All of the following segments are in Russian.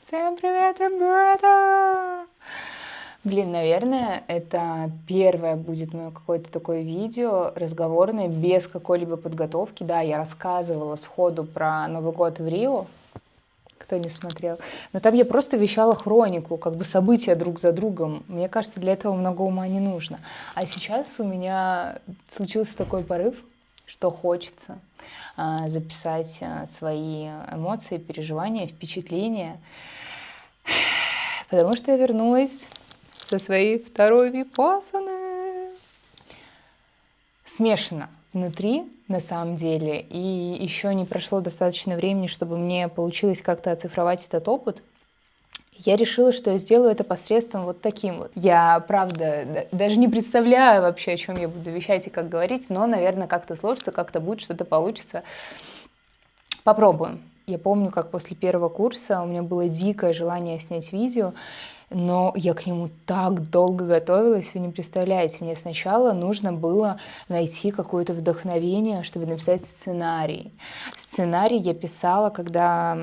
Всем привет, ребята! Блин, наверное, это первое будет мое какое-то такое видео разговорное, без какой-либо подготовки. Да, я рассказывала сходу про Новый год в Рио, кто не смотрел. Но там я просто вещала хронику, как бы события друг за другом. Мне кажется, для этого много ума не нужно. А сейчас у меня случился такой порыв, что хочется записать свои эмоции, переживания, впечатления. Потому что я вернулась со своей второй випассаны. Смешано внутри, на самом деле. И еще не прошло достаточно времени, чтобы мне получилось как-то оцифровать этот опыт. Я решила, что я сделаю это посредством вот таким вот. Я, правда, даже не представляю вообще, о чем я буду вещать и как говорить, но, наверное, как-то сложится, как-то будет, что-то получится. Попробуем. Я помню, как после первого курса у меня было дикое желание снять видео, но я к нему так долго готовилась, вы не представляете. Мне сначала нужно было найти какое-то вдохновение, чтобы написать сценарий. Сценарий я писала, когда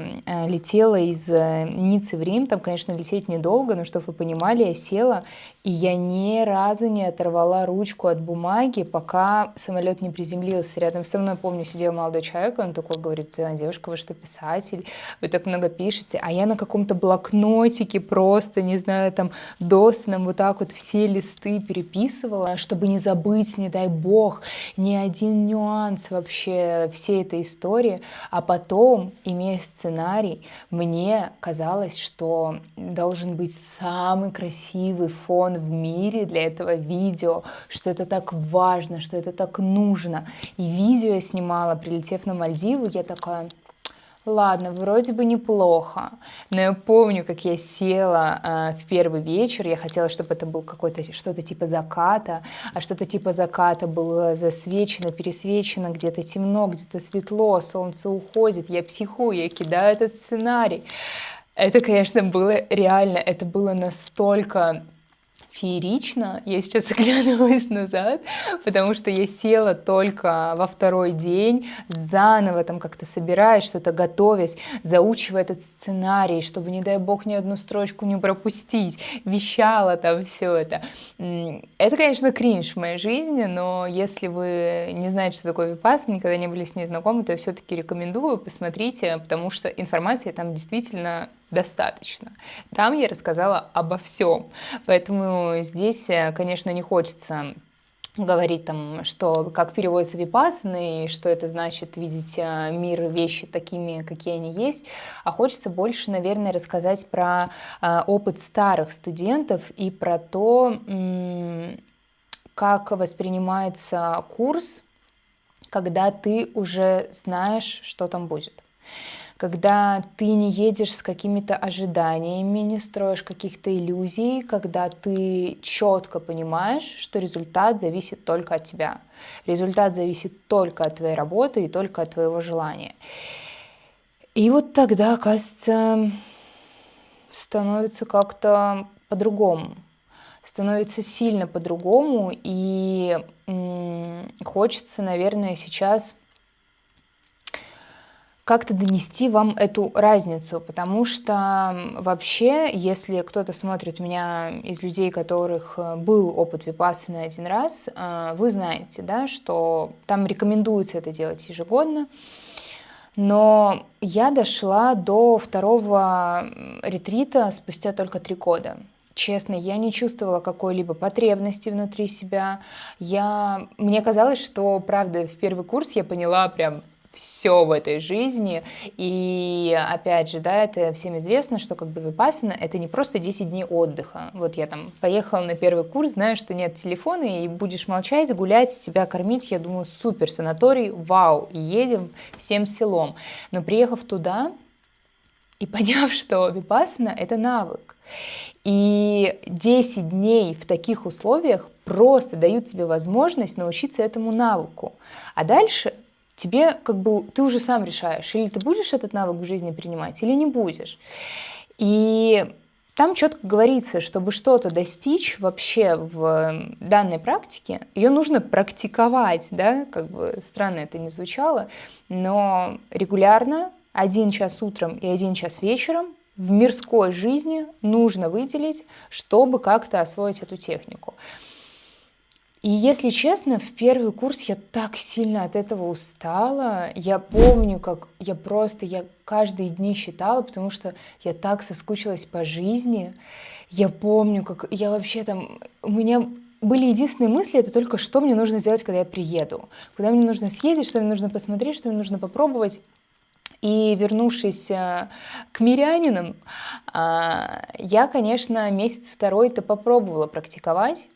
летела из Ниццы в Рим. Там, конечно, лететь недолго, но чтобы вы понимали, я села, и я ни разу не оторвала ручку от бумаги, пока самолет не приземлился. Рядом со мной, помню, сидел молодой человек, он такой говорит: девушка, вы что, писатель? Вы так много пишете. А я на каком-то блокнотике просто, не знаю, там Достоном вот так вот все листы переписывала, чтобы не забыть, не дай бог, ни один нюанс вообще всей этой истории. А потом, имея сценарий, мне казалось, что должен быть самый красивый фон в мире для этого видео, что это так важно, что это так нужно. И видео я снимала, прилетев на Мальдивы, я такая: ладно, вроде бы неплохо. Но я помню, как я села в первый вечер, я хотела, чтобы это был какой-то что-то типа заката, а что-то типа заката было засвечено, пересвечено, где-то темно, где-то светло, солнце уходит, я психую, я кидаю этот сценарий. Это, конечно, было реально, это было настолько феерично. Я сейчас оглядываюсь назад, потому что я села только во второй день, заново там как-то собираясь, что-то готовясь, заучивая этот сценарий, чтобы, не дай бог, ни одну строчку не пропустить, вещала там все это. Это, конечно, кринж в моей жизни, но если вы не знаете, что такое випассана, никогда не были с ней знакомы, то я все-таки рекомендую, посмотрите, потому что информации там действительно достаточно. Там я рассказала обо всем. Поэтому здесь, конечно, не хочется говорить там, что как переводится випассана и что это значит видеть мир, вещи такими, какие они есть, а хочется больше, наверное, рассказать про опыт старых студентов и про то, как воспринимается курс, когда ты уже знаешь, что там будет. Когда ты не едешь с какими-то ожиданиями, не строишь каких-то иллюзий, когда ты четко понимаешь, что результат зависит только от тебя. Результат зависит только от твоей работы и только от твоего желания. И вот тогда, оказывается, становится как-то по-другому. Становится сильно по-другому, и хочется, наверное, сейчас как-то донести вам эту разницу, потому что вообще, если кто-то смотрит меня из людей, у которых был опыт випассаны один раз, вы знаете, да, что там рекомендуется это делать ежегодно, но я дошла до второго ретрита спустя только 3 года. Честно, я не чувствовала какой-либо потребности внутри себя. Мне казалось, что, правда, в первый курс я поняла прям все в этой жизни. И опять же, да, это всем известно, что как бы випассана — это не просто 10 дней отдыха. Вот я там поехала на первый курс, знаю, что нет телефона, и будешь молчать, гулять, тебя кормить. Я думаю, супер, санаторий, вау, и едем всем селом. Но приехав туда и поняв, что випассана — это навык, и 10 дней в таких условиях просто дают тебе возможность научиться этому навыку. А дальше тебе как бы ты уже сам решаешь, или ты будешь этот навык в жизни принимать, или не будешь. И там четко говорится, чтобы что-то достичь вообще в данной практике, ее нужно практиковать, да, как бы странно это ни звучало, но регулярно 1 час утром и 1 час вечером в мирской жизни нужно выделить, чтобы как-то освоить эту технику. И если честно, в первый курс я так сильно от этого устала. Я помню, как я каждые дни считала, потому что я так соскучилась по жизни. Я помню, как я вообще там... У меня были единственные мысли, это только что мне нужно сделать, когда я приеду. Куда мне нужно съездить, что мне нужно посмотреть, что мне нужно попробовать. И вернувшись к мирянинам, я, конечно, месяц второй-то попробовала практиковать.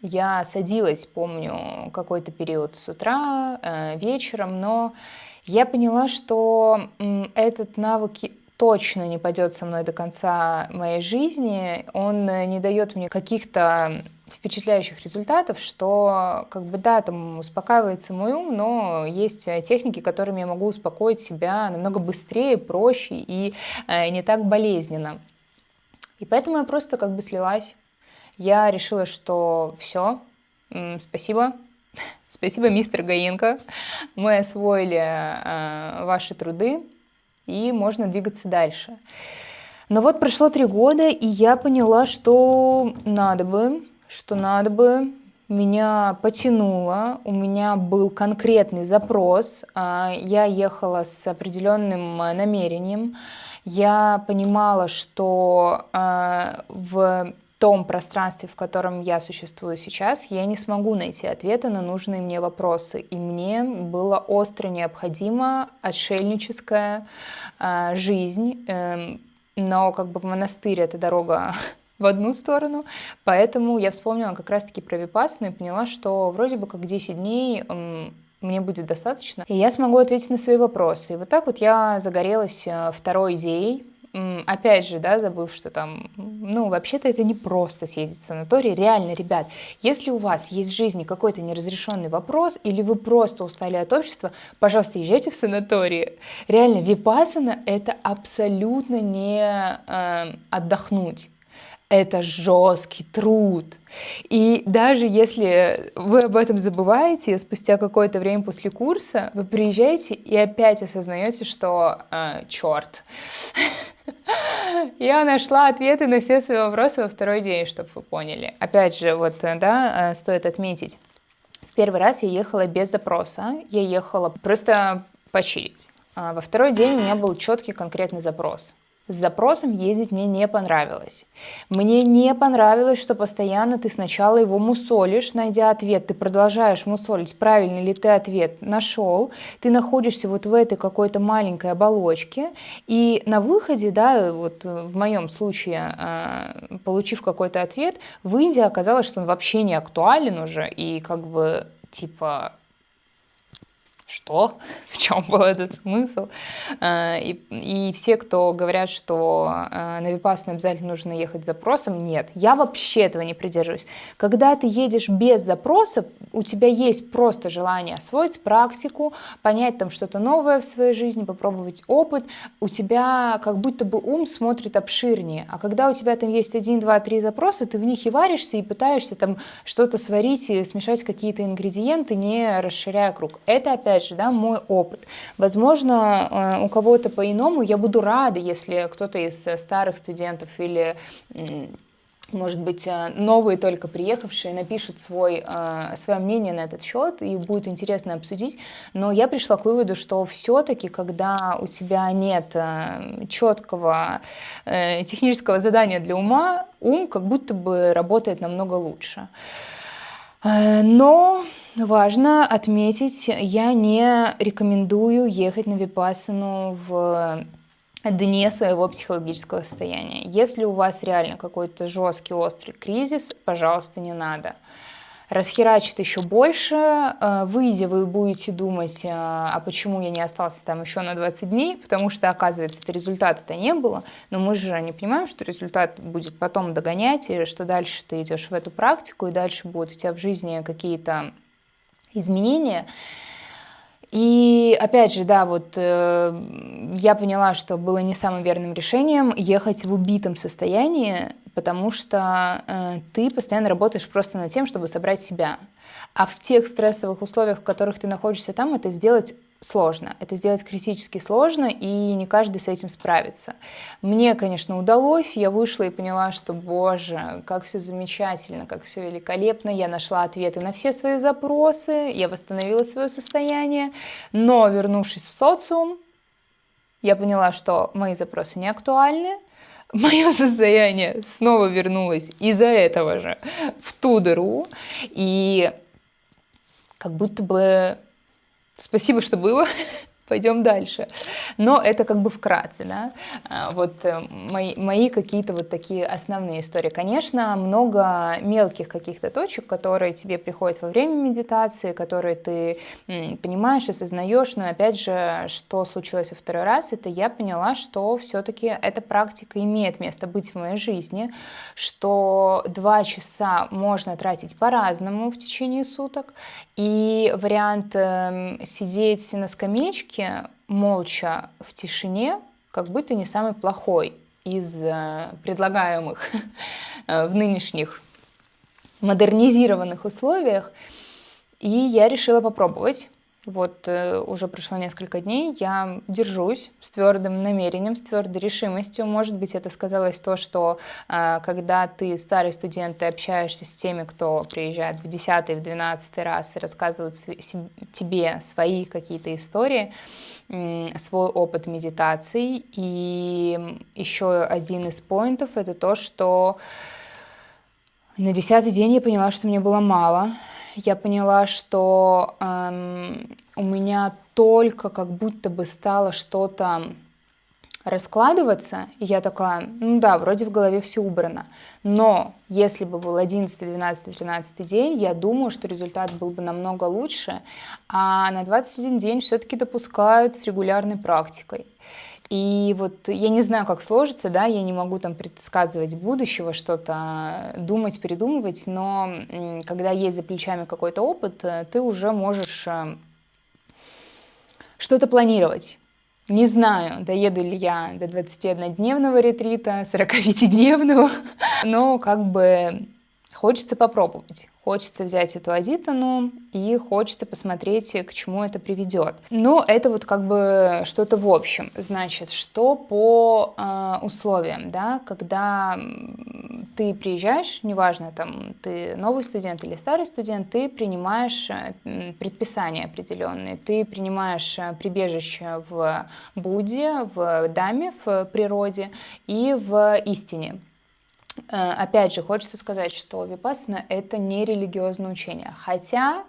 Я садилась, помню, какой-то период с утра, вечером, но я поняла, что этот навык точно не пойдет со мной до конца моей жизни, он не дает мне каких-то впечатляющих результатов, что как бы да, там успокаивается мой ум, но есть техники, которыми я могу успокоить себя намного быстрее, проще и не так болезненно. И поэтому я просто как бы слилась. Я решила, что все, спасибо. Спасибо, мистер Гаенко. Мы освоили ваши труды, и можно двигаться дальше. Но вот прошло 3 года, и я поняла, что надо бы, меня потянуло, у меня был конкретный запрос, я ехала с определенным намерением, я понимала, что в том пространстве, в котором я существую сейчас, я не смогу найти ответы на нужные мне вопросы. И мне было остро необходимо отшельническая жизнь, но как бы в монастырь это дорога в одну сторону, поэтому я вспомнила как раз-таки про випассану и поняла, что вроде бы как 10 дней мне будет достаточно, и я смогу ответить на свои вопросы. И вот так вот я загорелась второй идеей. Опять же, да, забыв, что там, вообще-то это не просто съездить в санаторий. Реально, ребят, если у вас есть в жизни какой-то неразрешенный вопрос, или вы просто устали от общества, пожалуйста, езжайте в санатории. Реально, випассана — это абсолютно не отдохнуть. Это жесткий труд. И даже если вы об этом забываете, спустя какое-то время после курса вы приезжаете и опять осознаете, что черт, я нашла ответы на все свои вопросы во второй день, чтобы вы поняли. Опять же, стоит отметить, в первый раз я ехала без запроса, я ехала просто почилить. Во второй день у меня был четкий конкретный запрос. С запросом ездить мне не понравилось. Мне не понравилось, что постоянно ты сначала его мусолишь, найдя ответ, ты продолжаешь мусолить, правильный ли ты ответ нашел, ты находишься вот в этой какой-то маленькой оболочке, и на выходе, да, вот в моем случае, получив какой-то ответ, выйдя, оказалось, что он вообще не актуален уже, и как бы типа... Что? В чем был этот смысл? И все, кто говорят, что на випассану обязательно нужно ехать с запросом, нет, я вообще этого не придерживаюсь. Когда ты едешь без запроса, у тебя есть просто желание освоить практику, понять там что-то новое в своей жизни, попробовать опыт, у тебя как будто бы ум смотрит обширнее. А когда у тебя там есть 1, 2, 3 запроса, ты в них и варишься, и пытаешься там что-то сварить и смешать какие-то ингредиенты, не расширяя круг. Это опять же, да, мой опыт. Возможно, у кого-то по-иному. Я буду рада, если кто-то из старых студентов или, может быть, новые только приехавшие напишут свое мнение на этот счет, и будет интересно обсудить. Но я пришла к выводу, что все-таки, когда у тебя нет четкого технического задания для ума, ум как будто бы работает намного лучше. Но важно отметить, я не рекомендую ехать на випассану в дне своего психологического состояния. Если у вас реально какой-то жесткий, острый кризис, пожалуйста, не надо. Расхерачит еще больше, выйдя, вы будете думать, а почему я не остался там еще на 20 дней, потому что, оказывается, результата-то не было, но мы же не понимаем, что результат будет потом догонять, и что дальше ты идешь в эту практику, и дальше будут у тебя в жизни какие-то изменения. И опять же, да, вот я поняла, что было не самым верным решением ехать в убитом состоянии, потому что ты постоянно работаешь просто над тем, чтобы собрать себя. А в тех стрессовых условиях, в которых ты находишься там, это сделать сложно. Это сделать критически сложно, и не каждый с этим справится. Мне, конечно, удалось. Я вышла и поняла, что, боже, как все замечательно, как все великолепно. Я нашла ответы на все свои запросы, я восстановила свое состояние. Но, вернувшись в социум, я поняла, что мои запросы не актуальны. Мое состояние снова вернулось из-за этого же в ту дыру. И как будто бы спасибо, что было, пойдем дальше. Но это как бы вкратце, да, вот мои какие-то вот такие основные истории. Конечно, много мелких каких-то точек, которые тебе приходят во время медитации, которые ты понимаешь, осознаешь, но опять же, что случилось во второй раз, это я поняла, что все-таки эта практика имеет место быть в моей жизни, что 2 часа можно тратить по-разному в течение суток, и вариант сидеть на скамеечке молча в тишине как будто не самый плохой из предлагаемых в нынешних модернизированных условиях. И я решила попробовать. Вот уже прошло несколько дней, я держусь с твердым намерением, с твердой решимостью. Может быть, это сказалось то, что когда ты старый студент, ты общаешься с теми, кто приезжает в 10-й, в 12-й раз и рассказывают тебе свои какие-то истории, свой опыт медитации. И еще один из поинтов — это то, что на 10-й день я поняла, что мне было мало. Я поняла, что у меня только как будто бы стало что-то раскладываться, и я такая, ну да, вроде в голове все убрано. Но если бы был 11, 12, 13 день, я думаю, что результат был бы намного лучше, а на 21 день все-таки допускают с регулярной практикой. И вот я не знаю, как сложится, да, я не могу там предсказывать будущего, что-то думать, придумывать, но когда есть за плечами какой-то опыт, ты уже можешь что-то планировать. Не знаю, доеду ли я до 21-дневного ретрита, 45-дневного, но как бы хочется попробовать. Хочется взять эту адитану и хочется посмотреть, к чему это приведет. Но это вот как бы что-то в общем. Значит, что по условиям, да, когда ты приезжаешь, неважно, там, ты новый студент или старый студент, ты принимаешь предписания определенные, ты принимаешь прибежище в Будде, в Даме, в природе и в истине. Опять же, хочется сказать, что випассана — это не религиозное учение. Хотя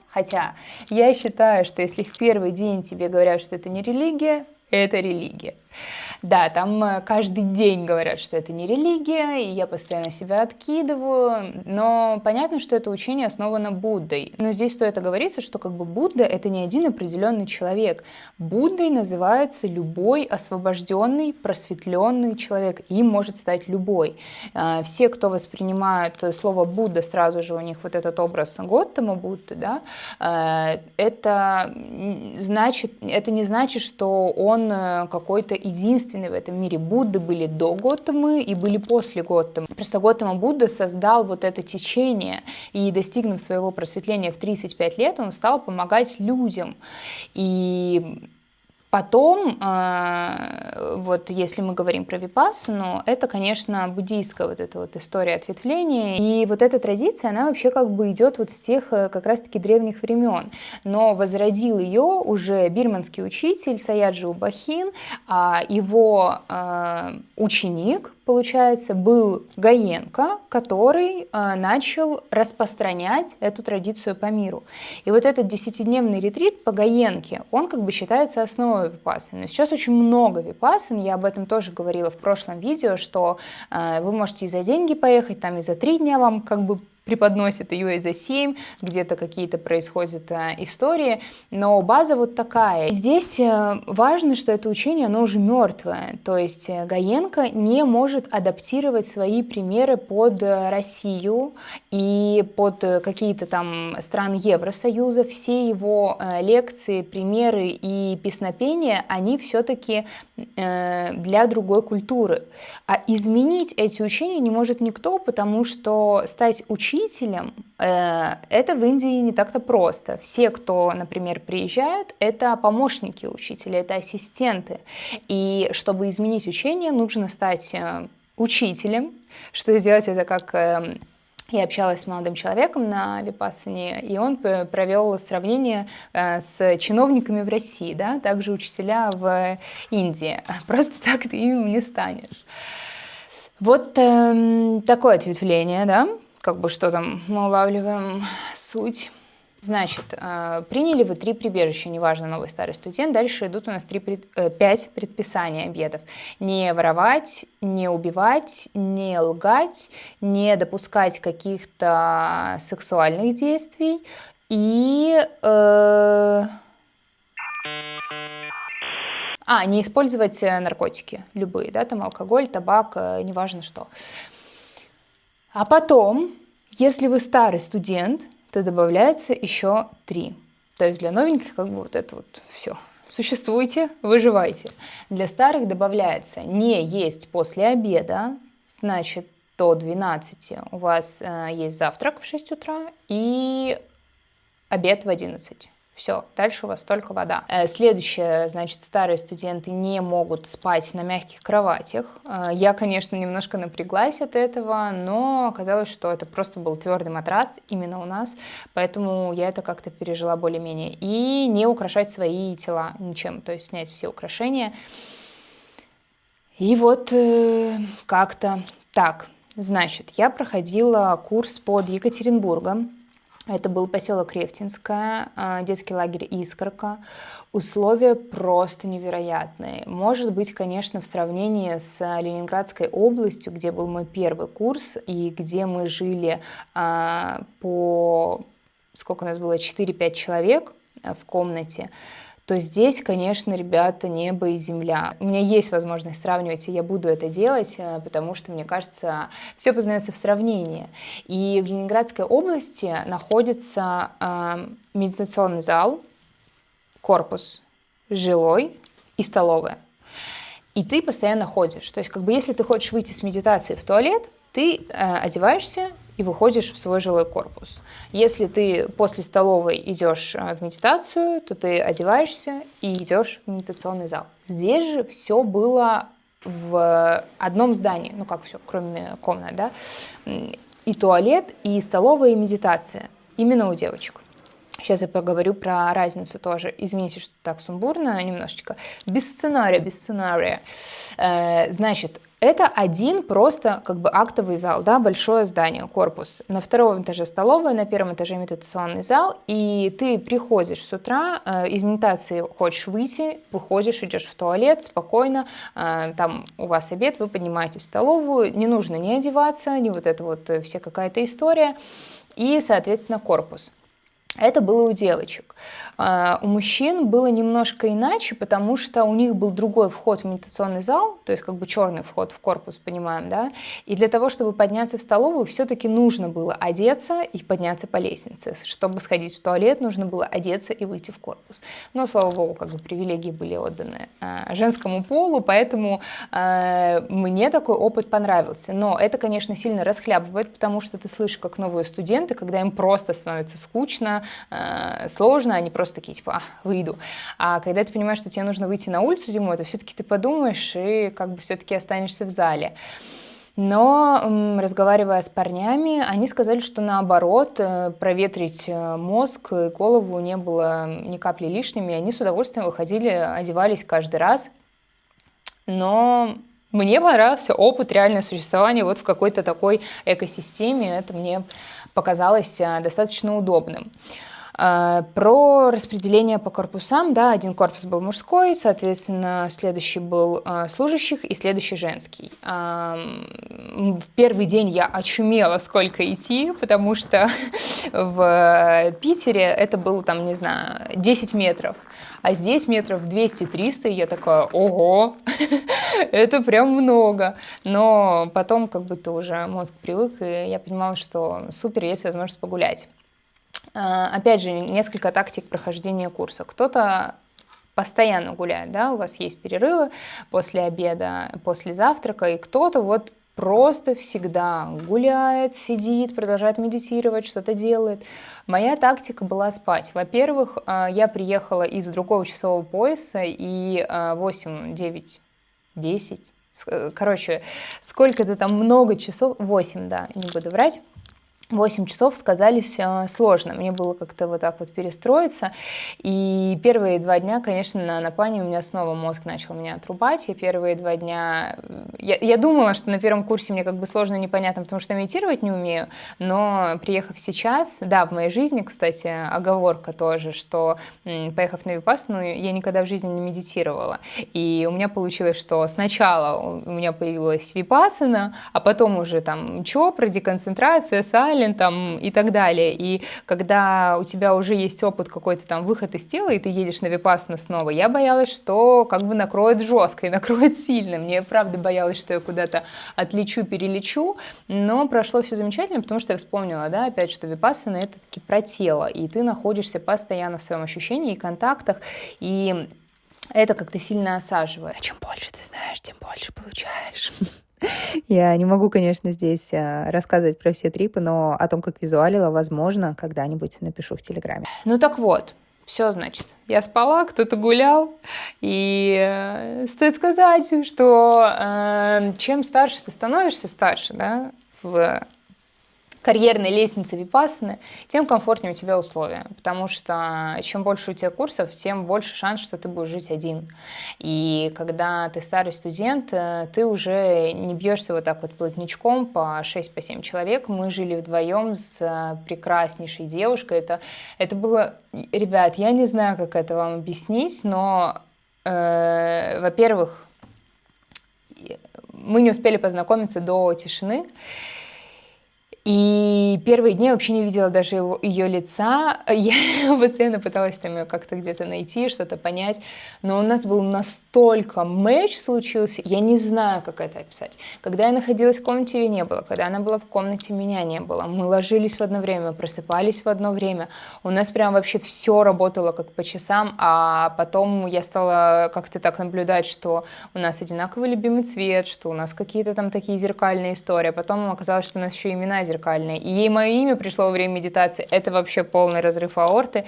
я считаю, что если в первый день тебе говорят, что это не религия, это религия. Да, там каждый день говорят, что это не религия, и я постоянно себя откидываю, но понятно, что это учение основано Буддой. Но здесь стоит оговориться, что как бы Будда — это не один определенный человек. Буддой называется любой освобожденный, просветленный человек, им может стать любой. Все, кто воспринимают слово Будда, сразу же у них вот этот образ Готтама Будды, да, это не значит, что он какой-то единственный в этом мире. Будды были до Готтамы и были после Готтамы. Просто Готтама Будда создал вот это течение, и, достигнув своего просветления в 35 лет, он стал помогать людям. И потом, вот если мы говорим про випассану, это, конечно, буддийская вот эта вот история ответвления. И вот эта традиция, она вообще как бы идет вот с тех как раз-таки древних времен. Но возродил ее уже бирманский учитель Саяджи Убахин, а его ученик, получается, был Гаенка, который начал распространять эту традицию по миру. И вот этот 10-дневный ретрит по Гаенке, он как бы считается основой випассаны. Сейчас очень много випассан, я об этом тоже говорила в прошлом видео, что вы можете и за деньги поехать, там и за 3 дня вам как бы преподносят ее и за 7, где-то какие-то происходят истории, но база вот такая. Здесь важно, что это учение, оно уже мертвое, то есть Гаенка не может адаптировать свои примеры под Россию и под какие-то там страны Евросоюза. Все его лекции, примеры и песнопения, они все-таки для другой культуры. А изменить эти учения не может никто, потому что стать учителем учителем, это в Индии не так-то просто. Все, кто, например, приезжают, это помощники учителя, это ассистенты. И чтобы изменить учение, нужно стать учителем. Что сделать это как... Я общалась с молодым человеком на Випассане, и он провел сравнение с чиновниками в России, да, также учителя в Индии. Просто так ты им не станешь. Вот такое ответвление, да, как бы что там мы улавливаем суть. Значит, приняли вы 3 прибежища, неважно, новый, старый студент. Дальше идут у нас 5 предписаний обетов. Не воровать, не убивать, не лгать, не допускать каких-то сексуальных действий и... не использовать наркотики, любые, да, там алкоголь, табак, неважно что. А потом, если вы старый студент, то добавляется еще 3. То есть для новеньких как бы вот это вот все. Существуйте, выживайте. Для старых добавляется не есть после обеда, значит, до 12 у вас есть завтрак в 6 утра и обед в 11. Все, дальше у вас только вода. Следующее, значит, старые студенты не могут спать на мягких кроватях. Я, конечно, немножко напряглась от этого, но оказалось, что это просто был твердый матрас именно у нас, поэтому я это как-то пережила более-менее. И не украшать свои тела ничем, то есть снять все украшения. И вот как-то так. Значит, я проходила курс под Екатеринбургом. Это был поселок Рефтинское, детский лагерь «Искорка». Условия просто невероятные. Может быть, конечно, в сравнении с Ленинградской областью, где был мой первый курс, и где мы жили сколько у нас было, 4-5 человек в комнате, то здесь, конечно, ребята, небо и земля. У меня есть возможность сравнивать, и я буду это делать, потому что, мне кажется, все познается в сравнении. И в Ленинградской области находится медитационный зал, корпус жилой и столовая. И ты постоянно ходишь. То есть, как бы, если ты хочешь выйти с медитации в туалет, ты одеваешься и выходишь в свой жилой корпус. Если ты после столовой идешь в медитацию, то ты одеваешься и идешь в медитационный зал. Здесь же все было в одном здании, ну как все, кроме комнат, да, и туалет, и столовая, и медитация, именно у девочек. Сейчас я поговорю про разницу тоже. Извините, что так сумбурно немножечко. Без сценария. Значит, это один просто как бы актовый зал, да, большое здание, корпус. На 2-м этаже столовая, на 1-м этаже медитационный зал, и ты приходишь с утра, из медитации хочешь выйти, выходишь, идешь в туалет спокойно, там у вас обед, вы поднимаетесь в столовую, не нужно ни одеваться, ни вот это вот вся какая-то история, и, соответственно, корпус. Это было у девочек. У мужчин было немножко иначе, потому что у них был другой вход в медитационный зал, то есть как бы черный вход в корпус, понимаем, да? И для того, чтобы подняться в столовую, все-таки нужно было одеться и подняться по лестнице. Чтобы сходить в туалет, нужно было одеться и выйти в корпус. Но, слава богу, как бы привилегии были отданы женскому полу, поэтому мне такой опыт понравился. Но это, конечно, сильно расхлябывает, потому что ты слышишь, как новые студенты, когда им просто становится скучно, сложно, они просто такие, типа, выйду. А когда ты понимаешь, что тебе нужно выйти на улицу зимой, то все-таки ты подумаешь и как бы все-таки останешься в зале. Но, разговаривая с парнями, они сказали, что наоборот, проветрить мозг и голову не было ни капли лишними, и они с удовольствием выходили, одевались каждый раз. Но мне понравился опыт реального существования вот в какой-то такой экосистеме, это мне показалось достаточно удобным. Про распределение по корпусам, да, один корпус был мужской, соответственно, следующий был служащих и следующий женский. В первый день я очумела, сколько идти, потому что в Питере это было там, не знаю, 10 метров, а здесь метров 200-300, и я такая, ого, это прям много. Но потом как будто уже мозг привык, и я понимала, что супер, есть возможность погулять. Опять же, несколько тактик прохождения курса. Кто-то постоянно гуляет, да, у вас есть перерывы после обеда, после завтрака, и кто-то вот просто всегда гуляет, сидит, продолжает медитировать, что-то делает. Моя тактика была спать. Во-первых, я приехала из другого часового пояса, и 8, 9, 10, короче, сколько-то там много часов, 8, да, не буду врать. 8 часов сказались сложно. Мне было как-то вот так вот перестроиться. И первые 2 дня, конечно, на пане у меня снова мозг начал меня отрубать. И первые 2 дня... Я думала, что на первом курсе мне как бы сложно и непонятно, потому что медитировать не умею. Но приехав сейчас, да, в моей жизни, кстати, оговорка тоже, что поехав на випассану, я никогда в жизни не медитировала. И у меня получилось, что сначала у меня появилась випассана, а потом уже там чопра, деконцентрация, саль, там и так далее. И когда у тебя уже есть опыт какой-то там выход из тела, и ты едешь на випассану снова, я боялась, что как бы накроет жестко и накроет сильно. Мне правда боялась, что я куда-то отлечу, перелечу, но прошло все замечательно, потому что я вспомнила, да, опять, что випассана — это таки про тело, и ты находишься постоянно в своем ощущении и контактах, и это как-то сильно осаживает. А чем больше ты знаешь, тем больше получаешь. Я не могу, конечно, здесь рассказывать про все трипы, но о том, как визуалила, возможно, когда-нибудь напишу в Телеграме. Ну так вот, все, значит, я спала, кто-то гулял, и стоит сказать, что чем старше ты становишься, да, в карьерной лестнице випассаны, тем комфортнее у тебя условия, потому что чем больше у тебя курсов, тем больше шанс, что ты будешь жить один. И когда ты старый студент, ты уже не бьешься вот так вот плотничком по 6-7 человек. Мы жили вдвоем с прекраснейшей девушкой. Это было... Ребят, я не знаю, как это вам объяснить, но, во-первых, мы не успели познакомиться до тишины. И первые дни я вообще не видела даже ее лица. Я постоянно пыталась там ее как-то где-то найти, что-то понять. Но у нас был настолько матч случился, я не знаю, как это описать. Когда я находилась в комнате, ее не было. Когда она была в комнате, меня не было. Мы ложились в одно время, просыпались в одно время. У нас прям вообще все работало как по часам. А потом я стала как-то так наблюдать, что у нас одинаковый любимый цвет, что у нас какие-то там такие зеркальные истории. Потом оказалось, что у нас еще имена зеркальные. И ей мое имя пришло во время медитации. Это вообще полный разрыв аорты.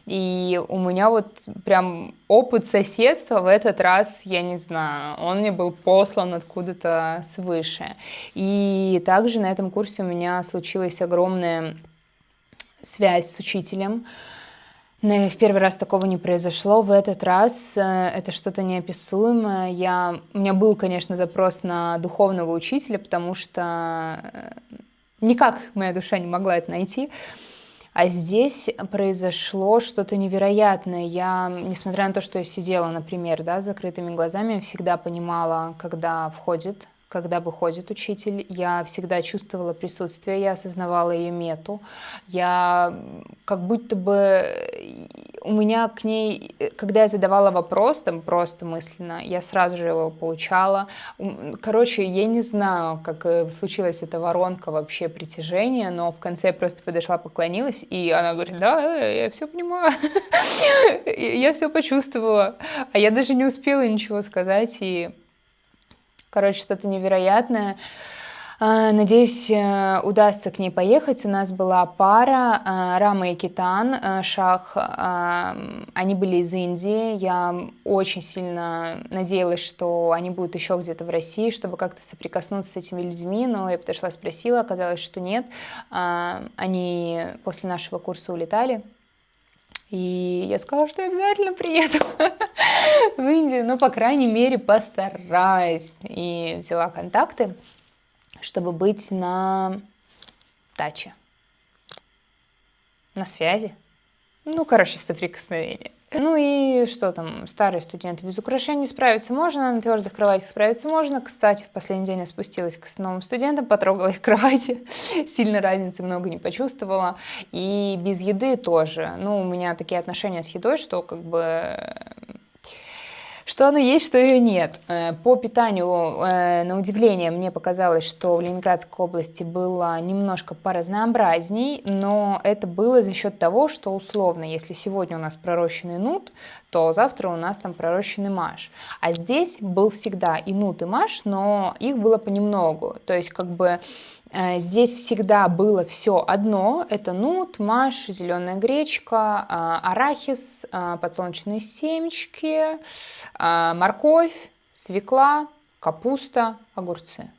И у меня вот прям опыт соседства в этот раз, я не знаю, он мне был послан откуда-то свыше. И также на этом курсе у меня случилась огромная связь с учителем. В первый раз такого не произошло, в этот раз это что-то неописуемое. У меня был, конечно, запрос на духовного учителя, потому что никак моя душа не могла это найти. А здесь произошло что-то невероятное. Я, несмотря на то, что я сидела, например, да, с закрытыми глазами, всегда понимала, когда выходит учитель. Я всегда чувствовала присутствие, я осознавала ее мету. Я как будто бы у меня к ней, когда я задавала вопрос, там просто мысленно, я сразу же его получала. Короче, я не знаю, как случилась эта воронка вообще притяжения, но в конце я просто подошла, поклонилась, и она говорит: да, я все понимаю, я все почувствовала. А я даже не успела ничего сказать, и, короче, что-то невероятное. Надеюсь, удастся к ней поехать. У нас была пара, Рама и Китан, шах. Они были из Индии. Я очень сильно надеялась, что они будут еще где-то в России, чтобы как-то соприкоснуться с этими людьми, но я подошла, спросила, оказалось, что нет. Они после нашего курса улетали. И я сказала, что я обязательно приеду в Индию, но, по крайней мере, постараюсь. И взяла контакты, чтобы быть на таче, на связи. В соприкосновении. Ну и что там, старые студенты без украшений справиться можно, на твердых кроватях справиться можно. Кстати, в последний день я спустилась к новым студентам, потрогала их кровати, сильно разницы много не почувствовала. И без еды тоже. У меня такие отношения с едой, что как бы... Что она есть, что ее нет. По питанию, на удивление, мне показалось, что в Ленинградской области было немножко поразнообразней, но это было за счет того, что условно, если сегодня у нас пророщенный нут, то завтра у нас там пророщенный маш. А здесь был всегда и нут, и маш, но их было понемногу. То есть как бы здесь всегда было все одно. Это нут, маш, зеленая гречка, арахис, подсолнечные семечки, морковь, свекла, капуста, огурцы.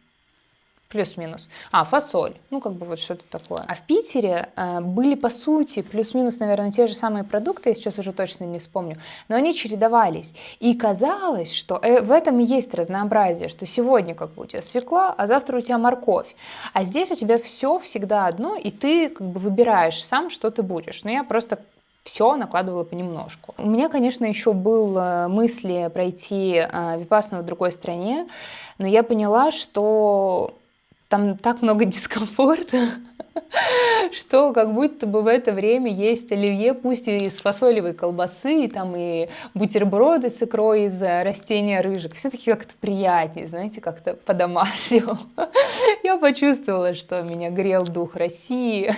Плюс-минус. Фасоль. Ну, как бы вот что-то такое. А в Питере были, по сути, плюс-минус, наверное, те же самые продукты, я сейчас уже точно не вспомню, но они чередовались. И казалось, что в этом и есть разнообразие, что сегодня как бы у тебя свекла, а завтра у тебя морковь. А здесь у тебя все всегда одно, и ты как бы выбираешь сам, что ты будешь. Но я просто все накладывала понемножку. У меня, конечно, еще был мысли пройти випассану в другой стране, но я поняла, что там так много дискомфорта, что как будто бы в это время есть оливье, пусть и из фасолевой колбасы, и там и бутерброды с икрой из растения рыжик. Все-таки как-то приятнее, знаете, как-то по-домашнему. Я почувствовала, что меня грел дух России,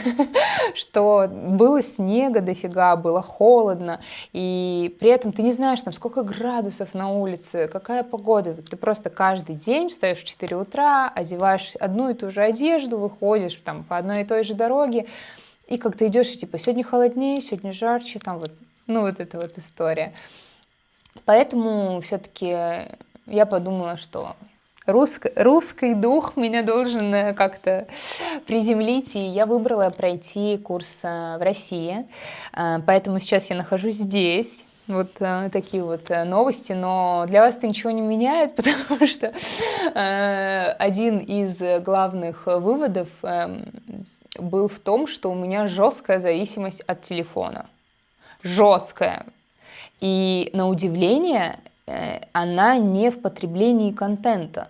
что было снега дофига, было холодно, и при этом ты не знаешь, там, сколько градусов на улице, какая погода. Ты просто каждый день встаешь в 4 утра, одеваешь одну и ту же одежду, выходишь там по одной и той же дороге, и как ты идешь, и типа сегодня холоднее, сегодня жарче, там вот, ну вот эта вот история. Поэтому все-таки я подумала, что русский дух меня должен как-то приземлить, и я выбрала пройти курс в России, поэтому сейчас я нахожусь здесь. Вот такие вот новости, но для вас это ничего не меняет, потому что один из главных выводов был в том, что у меня жесткая зависимость от телефона. Жесткая. И на удивление, она не в потреблении контента.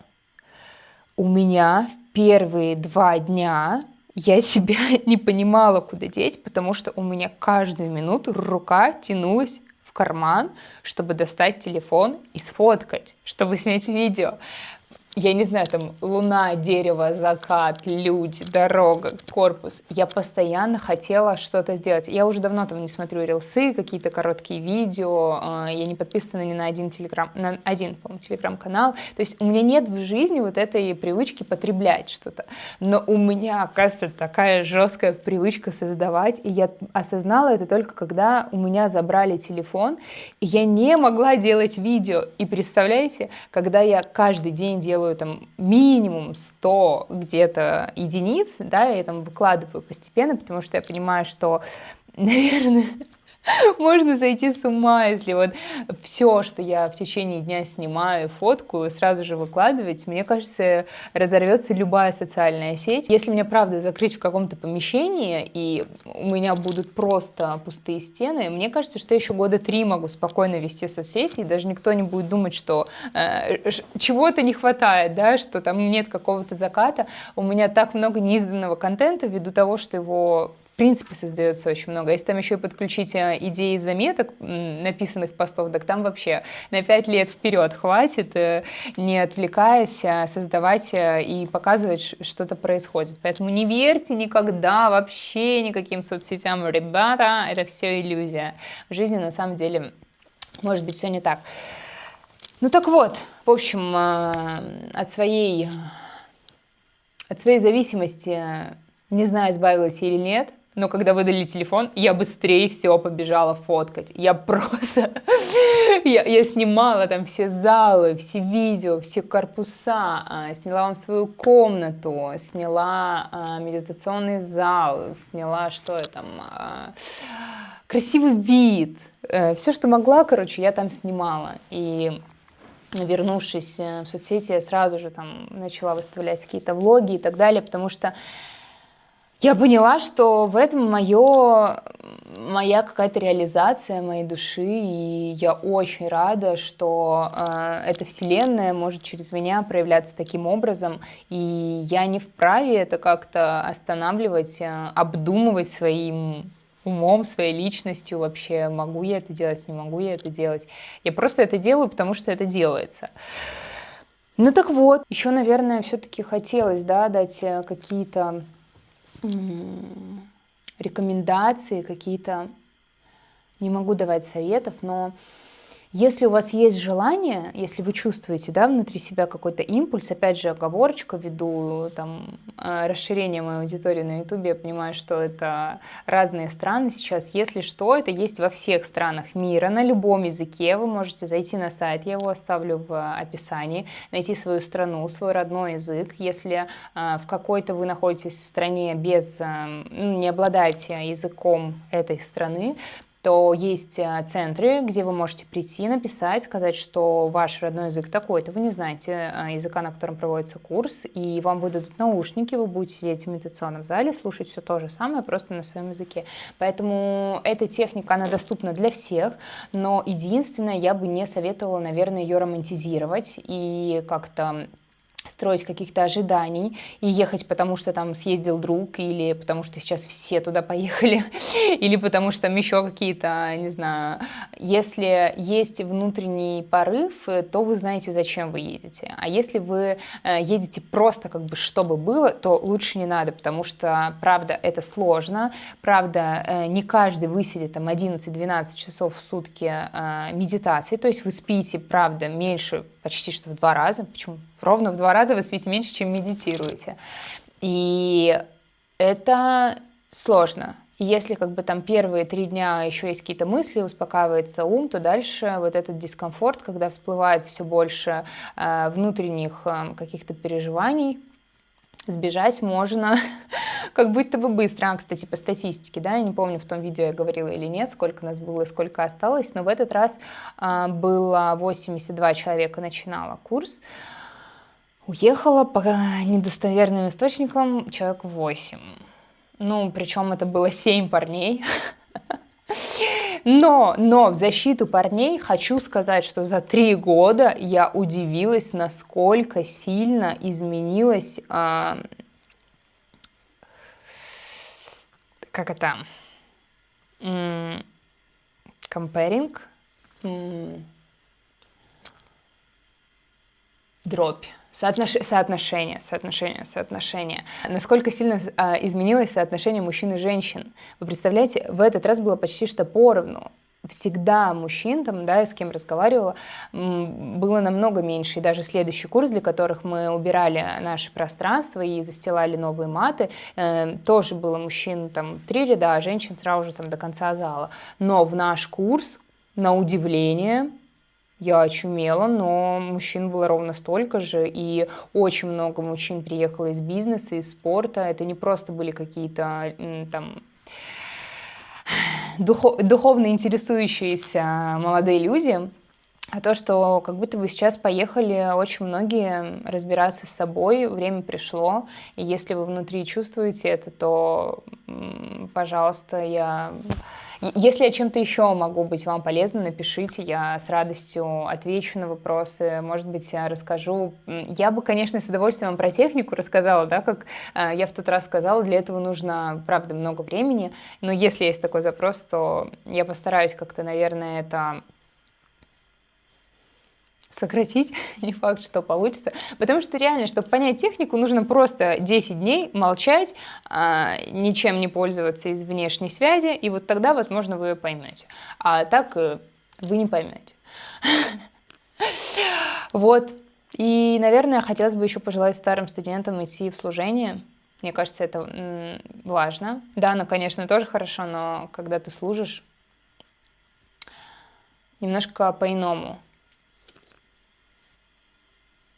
У меня в первые 2 дня я себя не понимала, куда деть, потому что у меня каждую минуту рука тянулась в карман, чтобы достать телефон и сфоткать, чтобы снять видео. Я не знаю, там луна, дерево, закат, люди, дорога, корпус. Я постоянно хотела что-то сделать. Я уже давно там не смотрю рилсы, какие-то короткие видео. Я не подписана ни на один по-моему, телеграм-канал. То есть у меня нет в жизни вот этой привычки потреблять что-то. Но у меня, оказывается, такая жесткая привычка создавать. И я осознала это только когда у меня забрали телефон, и я не могла делать видео. И представляете, когда я каждый день делаю там минимум 100 где-то единиц, да, я там выкладываю постепенно, потому что я понимаю, что, наверное, можно сойти с ума, если вот все, что я в течение дня снимаю, фоткаю, сразу же выкладывать. Мне кажется, разорвется любая социальная сеть. Если меня, правда, закрыть в каком-то помещении, и у меня будут просто пустые стены, мне кажется, что еще 3 года могу спокойно вести соцсети, и даже никто не будет думать, что чего-то не хватает, да, что там нет какого-то заката. У меня так много неизданного контента ввиду того, что его в принципе создается очень много. Если там еще и подключить идеи заметок, написанных постов, так там вообще на 5 лет вперед хватит, не отвлекаясь, создавать и показывать, что-то происходит. Поэтому не верьте никогда вообще никаким соцсетям, ребята, это все иллюзия. В жизни на самом деле может быть все не так. Ну так вот, в общем, от своей зависимости, не знаю, избавилась или нет, но когда выдали телефон, я быстрее все побежала фоткать. Я просто... я снимала там все залы, все видео, все корпуса, сняла вам свою комнату, сняла медитационный зал, сняла, что я там... красивый вид. Все, что могла, короче, я там снимала. И... вернувшись в соцсети, я сразу же там начала выставлять какие-то влоги и так далее, потому что я поняла, что в этом моя какая-то реализация моей души, и я очень рада, что эта вселенная может через меня проявляться таким образом, и я не вправе это как-то останавливать, обдумывать своим умом, своей личностью вообще, могу я это делать, не могу я это делать. Я просто это делаю, потому что это делается. Ну так вот, еще, наверное, все-таки хотелось, да, дать какие-то рекомендации, какие-то, не могу давать советов, но если у вас есть желание, если вы чувствуете, да, внутри себя какой-то импульс, опять же, оговорочка ввиду там, расширения моей аудитории на YouTube, я понимаю, что это разные страны сейчас. Если что, это есть во всех странах мира, на любом языке. Вы можете зайти на сайт, я его оставлю в описании, найти свою страну, свой родной язык. Если в какой-то вы находитесь в стране без, не обладаете языком этой страны, то есть центры, где вы можете прийти, написать, сказать, что ваш родной язык такой-то, вы не знаете языка, на котором проводится курс, и вам выдадут наушники, вы будете сидеть в медитационном зале, слушать все то же самое, просто на своем языке. Поэтому эта техника, она доступна для всех, но единственное, я бы не советовала, наверное, ее романтизировать и как-то строить каких-то ожиданий и ехать, потому что там съездил друг, или потому что сейчас все туда поехали, или потому что там еще какие-то, не знаю. Если есть внутренний порыв, то вы знаете, зачем вы едете. А если вы едете просто как бы чтобы было, то лучше не надо, потому что, правда, это сложно, правда, не каждый высидит там 11-12 часов в сутки медитации, то есть вы спите, правда, меньше почти что в 2 раза, почему? Ровно в 2 раза вы спите меньше, чем медитируете. И это сложно. И если как бы там первые 3 дня еще есть какие-то мысли, успокаивается ум, то дальше вот этот дискомфорт, когда всплывает все больше внутренних каких-то переживаний, сбежать можно как будто бы быстро. Кстати, по статистике, да, я не помню, в том видео я говорила или нет, сколько нас было, сколько осталось, но в этот раз было 82 человека начинало курс. Уехало по недостоверным источникам человек 8. Ну, причем это было 7 парней. Но в защиту парней хочу сказать, что за 3 года я удивилась, насколько сильно изменилась, как это, comparing, дробь. Соотношение. Насколько сильно изменилось соотношение мужчин и женщин. Вы представляете, в этот раз было почти что поровну. Всегда мужчин, там, да, я с кем разговаривала, было намного меньше. И даже следующий курс, для которых мы убирали наше пространство и застилали новые маты, тоже было мужчин там 3 ряда, а женщин сразу же там до конца зала. Но в наш курс, на удивление, я очумела, но мужчин было ровно столько же, и очень много мужчин приехало из бизнеса, из спорта. Это не просто были какие-то там духовно интересующиеся молодые люди, а то, что как будто бы сейчас поехали очень многие разбираться с собой, время пришло, и если вы внутри чувствуете это, то, пожалуйста, если я чем-то еще могу быть вам полезна, напишите, я с радостью отвечу на вопросы, может быть, я расскажу. Я бы, конечно, с удовольствием вам про технику рассказала, да, как я в тот раз сказала, для этого нужно, правда, много времени, но если есть такой запрос, то я постараюсь как-то, наверное, это сократить, не факт, что получится, потому что реально, чтобы понять технику, нужно просто 10 дней молчать, ничем не пользоваться из внешней связи, и вот тогда, возможно, вы ее поймете. А так вы не поймете. Вот. И, наверное, хотелось бы еще пожелать старым студентам идти в служение. Мне кажется, это важно. Да, ну, конечно, тоже хорошо, но когда ты служишь, немножко по-иному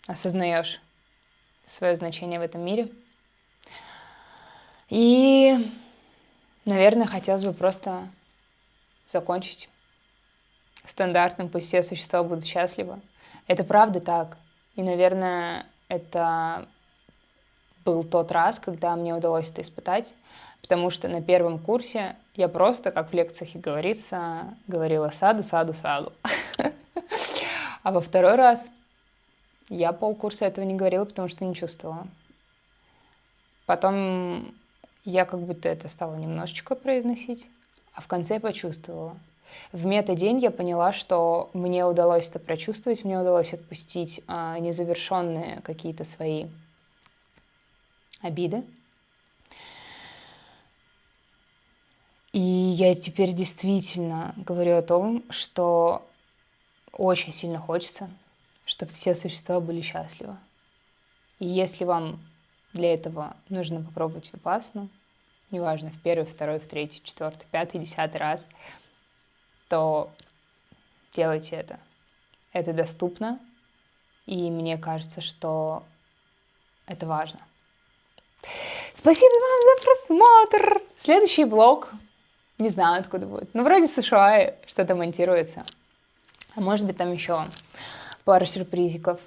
осознаешь свое значение в этом мире. И, наверное, хотелось бы просто закончить стандартным «пусть все существа будут счастливы». Это правда так. И, наверное, это был тот раз, когда мне удалось это испытать, потому что на первом курсе я просто, как в лекциях и говорится, говорила «саду, саду, саду». А во второй раз я полкурса этого не говорила, потому что не чувствовала. Потом я как будто это стала немножечко произносить, а в конце я почувствовала. В мета-день я поняла, что мне удалось это прочувствовать, мне удалось отпустить незавершенные какие-то свои обиды. И я теперь действительно говорю о том, что очень сильно хочется, чтобы все существа были счастливы. И если вам для этого нужно попробовать випассану, неважно, в первый, второй, в третий, четвертый, пятый, 10 раз, то делайте это. Это доступно, и мне кажется, что это важно. Спасибо вам за просмотр! Следующий влог, не знаю, откуда будет, но вроде США что-то монтируется. А может быть, там еще пару сюрпризиков.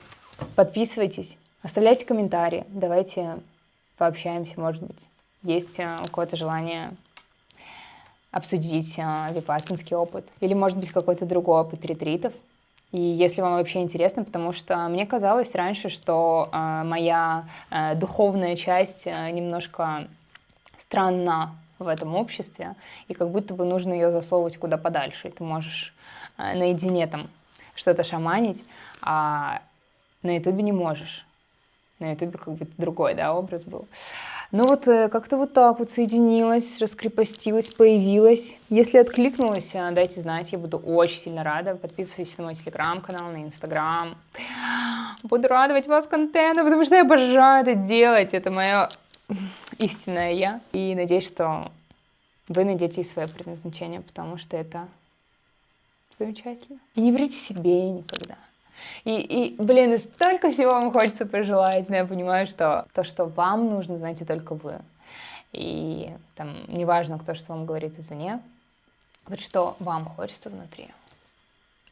Подписывайтесь, оставляйте комментарии, давайте пообщаемся, может быть. Есть у кого-то желание обсудить випассанский опыт или, может быть, какой-то другой опыт ретритов. И если вам вообще интересно, потому что мне казалось раньше, что моя духовная часть немножко странна в этом обществе, и как будто бы нужно ее засовывать куда подальше. И ты можешь наедине там что-то шаманить, а на ютубе не можешь. На ютубе как будто другой, да, образ был. Ну вот как-то вот так вот соединилась, раскрепостилась, появилась. Если откликнулась, дайте знать, я буду очень сильно рада. Подписывайтесь на мой телеграм-канал, на инстаграм. Буду радовать вас контентом, потому что я обожаю это делать. Это мое истинное я. И надеюсь, что вы найдете свое предназначение, потому что это замечательно. И не врите себе никогда. Блин, столько всего вам хочется пожелать, но я понимаю, что то, что вам нужно, знаете только вы. И там неважно, кто что вам говорит извне, вот что вам хочется внутри.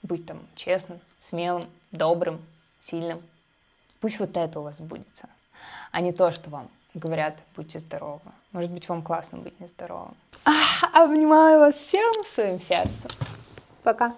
Быть там честным, смелым, добрым, сильным. Пусть вот это у вас сбудется, а не то, что вам говорят, будьте здоровы. Может быть, вам классно быть нездоровым. Обнимаю вас всем своим сердцем. Пока.